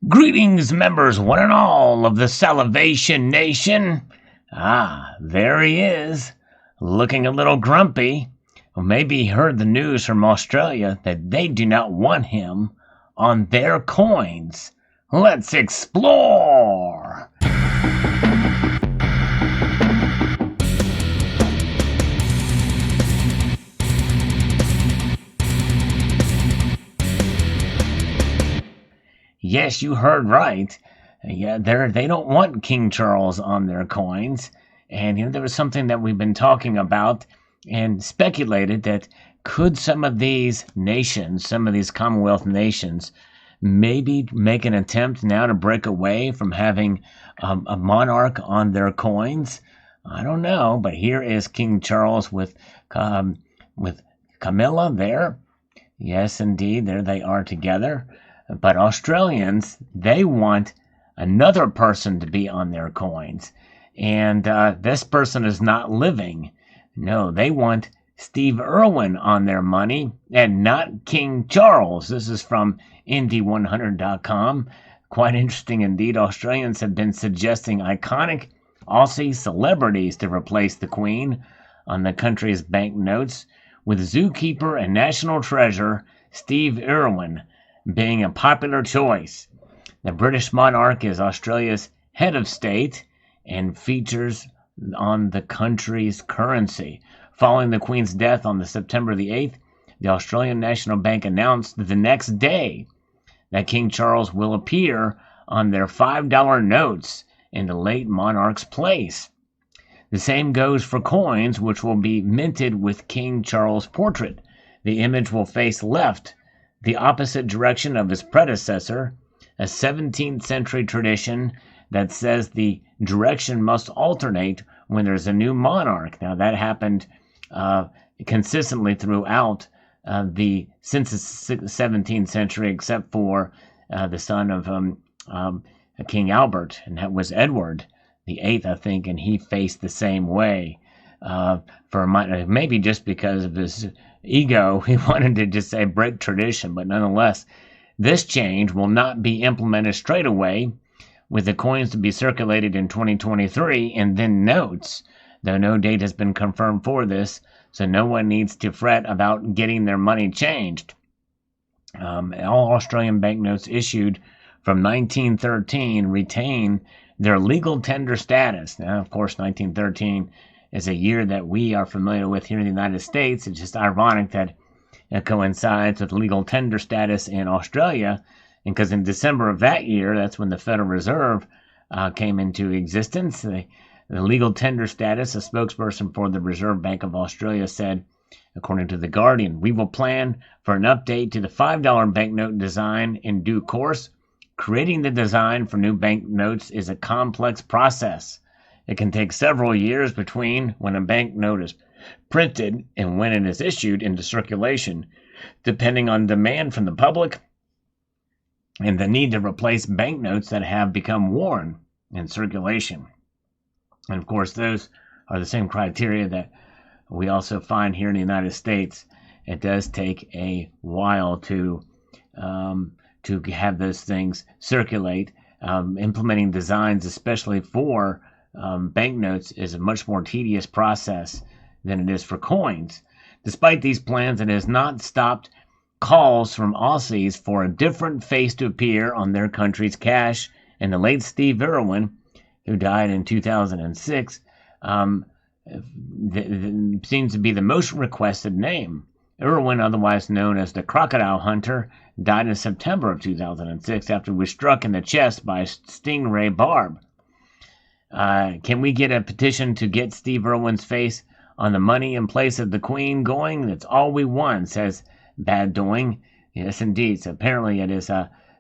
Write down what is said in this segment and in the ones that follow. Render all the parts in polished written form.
Greetings, members, one and all of the Salivation Nation. There he is, looking a little grumpy. Well, maybe he heard the news from Australia that they do not want him on their coins. Let's explore! Yes, you heard right. Yeah, they don't want King Charles on their coins. And there was something that we've been talking about and speculated that could some of these nations, some of these Commonwealth nations, maybe make an attempt now to break away from having a monarch on their coins. I don't know, but here is King Charles with Camilla there. Yes, indeed, there they are together. But Australians, they want another person to be on their coins. And this person is not living. No, they want Steve Irwin on their money and not King Charles. This is from Indy100.com. Quite interesting indeed. Australians have been suggesting iconic Aussie celebrities to replace the Queen on the country's banknotes, with zookeeper and national treasure Steve Irwin being a popular choice. The British monarch is Australia's head of state and features on the country's currency. Following the Queen's death on September the 8th, the Australian National Bank announced the next day that King Charles will appear on their $5 notes in the late monarch's place. The same goes for coins, which will be minted with King Charles' portrait. The image will face left, the opposite direction of his predecessor, a 17th century tradition that says the direction must alternate when there's a new monarch. Now, that happened consistently throughout since the 17th century, except for the son of King Albert, and that was Edward the Eighth, I think, and he faced the same way. Maybe just because of his ego, he wanted to just say break tradition, but nonetheless, this change will not be implemented straight away, with the coins to be circulated in 2023 and then notes, though no date has been confirmed for this, so no one needs to fret about getting their money changed. All Australian banknotes issued from 1913 retain their legal tender status. Now, of course, 1913 is a year that we are familiar with here in the United States. It's just ironic that it coincides with legal tender status in Australia, and because in December of that year, that's when the Federal Reserve came into existence. The legal tender status, a spokesperson for the Reserve Bank of Australia said, according to The Guardian, "We will plan for an update to the $5 banknote design in due course. Creating the design for new banknotes is a complex process. It can take several years between when a banknote is printed and when it is issued into circulation, depending on demand from the public and the need to replace banknotes that have become worn in circulation." And of course, those are the same criteria that we also find here in the United States. It does take a while to have those things circulate. Implementing designs, especially for banknotes, is a much more tedious process than it is for coins. Despite these plans, it has not stopped calls from Aussies for a different face to appear on their country's cash, and the late Steve Irwin, who died in 2006, seems to be the most requested name. Irwin, otherwise known as the Crocodile Hunter, died in September of 2006 after he was struck in the chest by a stingray barb. Can we get a petition to get Steve Irwin's face on the money in place of the Queen going? That's all we want, says Bad Doing. Yes, indeed. So apparently it is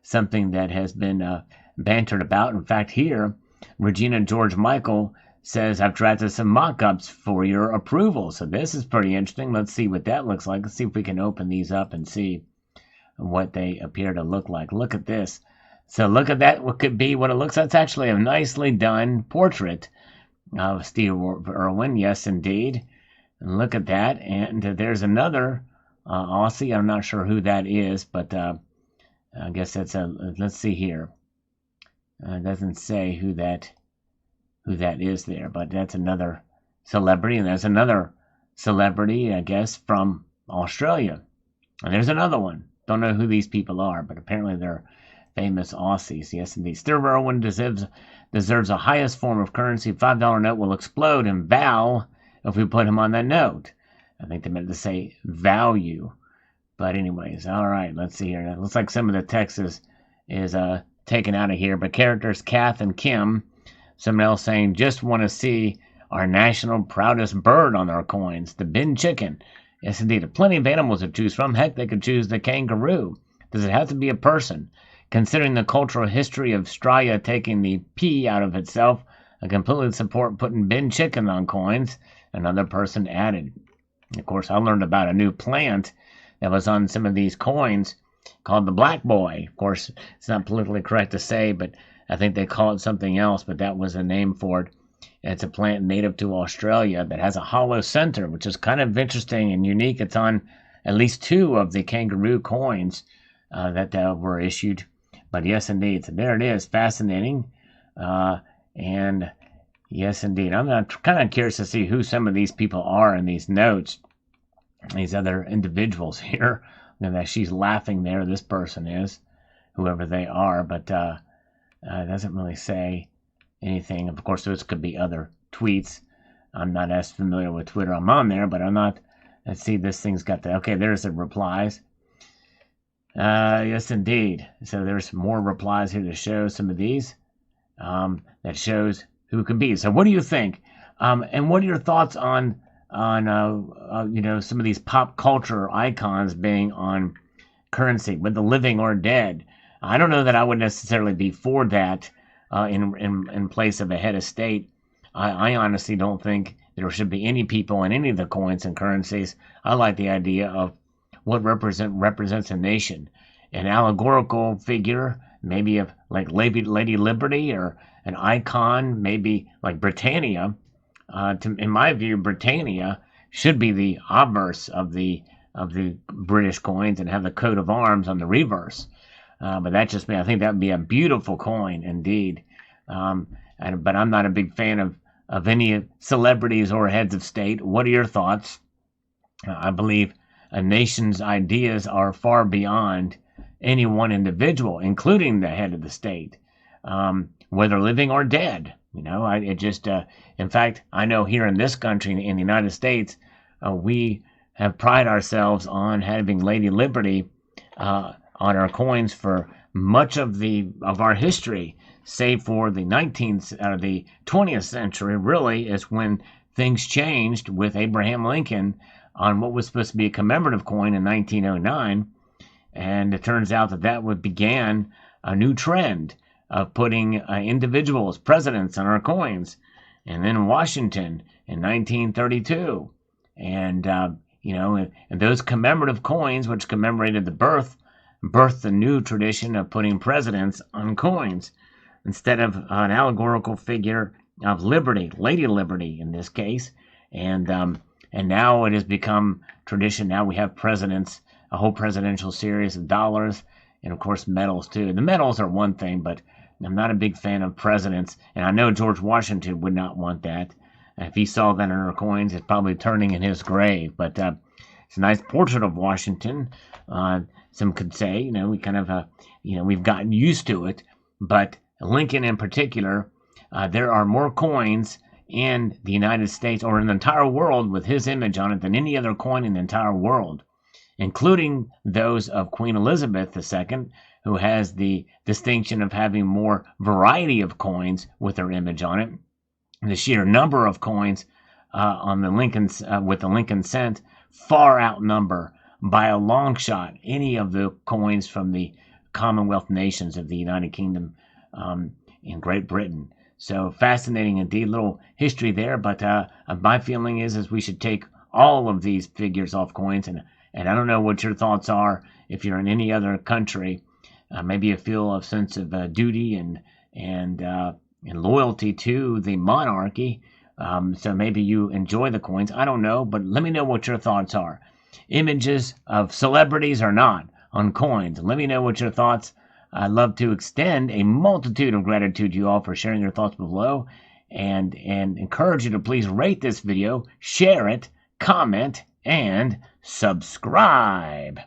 something that has been bantered about. In fact, here, Regina George Michael says, "I've drafted some mock-ups for your approval." So this is pretty interesting. Let's see what that looks like. Let's see if we can open these up and see what they appear to look like. Look at this. So look at that. What could be what it looks like. It's actually a nicely done portrait of Steve Irwin. Yes, indeed. And look at that. And there's another Aussie. I'm not sure who that is, but I guess that's let's see here. It doesn't say who that is there, but that's another celebrity, and there's another celebrity, I guess, from Australia. And there's another one. Don't know who these people are, but apparently they're famous Aussies. Yes, indeed. Still, Irwin deserves the highest form of currency. $5 note will explode in val if we put him on that note. I think they meant to say value. But anyways, all right, let's see here. It looks like some of the text is taken out of here. But characters Kath and Kim, someone else saying, just want to see our national proudest bird on our coins, the bin chicken. Yes, indeed. Plenty of animals to choose from. Heck, they could choose the kangaroo. Does it have to be a person? Considering the cultural history of Australia taking the P out of itself, I completely support putting bin chicken on coins. Another person added. Of course, I learned about a new plant that was on some of these coins called the black boy. Of course, it's not politically correct to say, but I think they call it something else, but that was a name for it. It's a plant native to Australia that has a hollow center, which is kind of interesting and unique. It's on at least 2 of the kangaroo coins that were issued. But yes, indeed. So there it is. Fascinating. And yes, indeed. I'm kind of curious to see who some of these people are in these notes. These other individuals here. That she's laughing there. This person is, whoever they are. But it doesn't really say anything. Of course, those could be other tweets. I'm not as familiar with Twitter. I'm on there, but I'm not. Let's see, this thing's got the... Okay, there's the replies. Yes, indeed. So there's more replies here to show some of these. That shows who it could be. So what do you think? And what are your thoughts on some of these pop culture icons being on currency, whether living or dead? I don't know that I would necessarily be for that. In place of a head of state. I honestly don't think there should be any people in any of the coins and currencies. I like the idea of what represents a nation. An allegorical figure, maybe of like Lady Liberty, or an icon, maybe like Britannia. In my view, Britannia should be the obverse of the British coins and have the coat of arms on the reverse. But that's just me. I think that would be a beautiful coin indeed. But I'm not a big fan of any celebrities or heads of state. What are your thoughts? I believe a nation's ideas are far beyond any one individual, including the head of the state, whether living or dead. In fact, I know here in this country, in the United States, we have prided ourselves on having Lady Liberty on our coins for much of our history, save for the 20th century. Really is when things changed with Abraham Lincoln on what was supposed to be a commemorative coin in 1909, and it turns out that began a new trend of putting individuals, presidents, on our coins, and then Washington in 1932, and those commemorative coins, which commemorated the birthed the new tradition of putting presidents on coins instead of an allegorical figure of liberty, Lady Liberty in this case. And now it has become tradition. Now we have presidents, a whole presidential series of dollars, and of course medals too. The medals are one thing, but I'm not a big fan of presidents, and I know George Washington would not want that. If he saw that in our coins, it's probably turning in his grave. But it's a nice portrait of Washington. Some could say, we kind of, we've gotten used to it. But Lincoln in particular, there are more coins in the United States or in the entire world with his image on it than any other coin in the entire world, including those of Queen Elizabeth II, who has the distinction of having more variety of coins with her image on it. The sheer number of coins on the Lincoln's with the Lincoln cent far outnumber by a long shot any of the coins from the Commonwealth nations of the United Kingdom in Great Britain. So fascinating indeed, little history there. But my feeling is we should take all of these figures off coins, and I don't know what your thoughts are. If you're in any other country, maybe you feel a sense of duty and loyalty to the monarchy. So maybe you enjoy the coins. I don't know, but let me know what your thoughts are. Images of celebrities or not on coins. Let me know what your thoughts I'd love to extend a multitude of gratitude to you all for sharing your thoughts below, and encourage you to please rate this video, share it, comment, and subscribe.